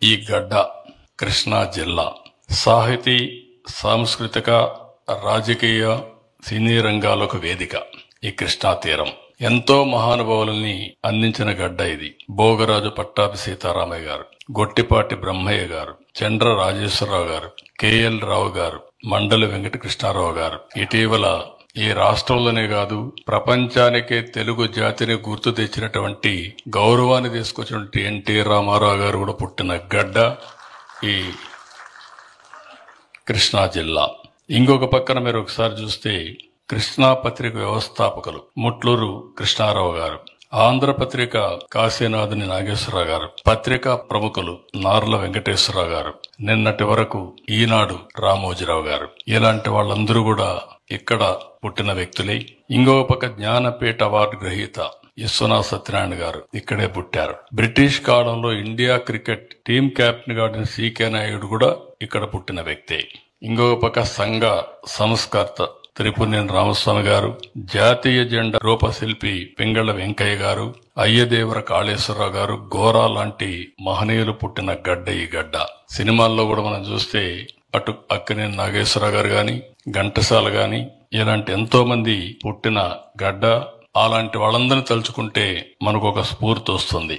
ఈ గడ్డ కృష్ణా జిల్లా సాహితీ, సాంస్కృతిక, రాజకీయ, సినీ రంగాలకు వేదిక. ఈ కృష్ణా తీరం ఎంతో మహానుభావులని అందించిన గడ్డ ఇది. భోగరాజు పట్టాభి సీతారామయ్య గారు, గొట్టిపాటి బ్రహ్మయ్య గారు, చండ్ర రాజేశ్వరరావు గారు, కెఎల్ రావు గారు, మండలి వెంకటకృష్ణారావు గారు. ఇటీవల ఈ రాష్ట్రంలోనే కాదు ప్రపంచానికే తెలుగు జాతిని గుర్తు తెచ్చినటువంటి, గౌరవాన్ని తీసుకొచ్చినటువంటి ఎన్టీ రామారావు గారు కూడా పుట్టిన గడ్డ ఈ కృష్ణా జిల్లా. ఇంకొక పక్కన మీరు ఒకసారి చూస్తే కృష్ణా పత్రిక వ్యవస్థాపకులు ముట్లూరు కృష్ణారావు గారు, ఆంధ్రపత్రిక కాశీనాథుని నాగేశ్వరరావు గారు, పత్రికా ప్రముఖులు నార్ల వెంకటేశ్వరరావు గారు, నిన్నటి వరకు ఈనాడు రామోజీరావు గారు. ఇలాంటి వాళ్ళందరూ కూడా ఇక్కడ పుట్టిన వ్యక్తులే. ఇంకొక పక్క జ్ఞానపీఠ అవార్డు గ్రహీత విశ్వనాథ్ సత్యనారాయణ గారు ఇక్కడే పుట్టారు. బ్రిటిష్ కాలంలో ఇండియా క్రికెట్ టీం కెప్టెన్ గా సికే నాయుడు కూడా ఇక్కడ పుట్టిన వ్యక్తే. ఇంకొక పక్క సంఘ సంస్కర్త త్రిపురనేని రామస్వామి గారు, జాతీయ జెండా రూపశిల్పి పింగళ వెంకయ్య గారు, అయ్యదేవర కాళేశ్వరరావు గారు, గోరా లాంటి మహనీయులు పుట్టిన గడ్డ ఈ గడ్డ. సినిమాల్లో కూడా మనం చూస్తే అటు అక్కినేని నాగేశ్వరరావు గారు గాని, ఘంటసాల గాని, ఇలాంటి ఎంతో మంది పుట్టిన గడ్డ. అలాంటి వాళ్ళందరినీ తలుచుకుంటే మనకు ఒక స్ఫూర్తి వస్తుంది.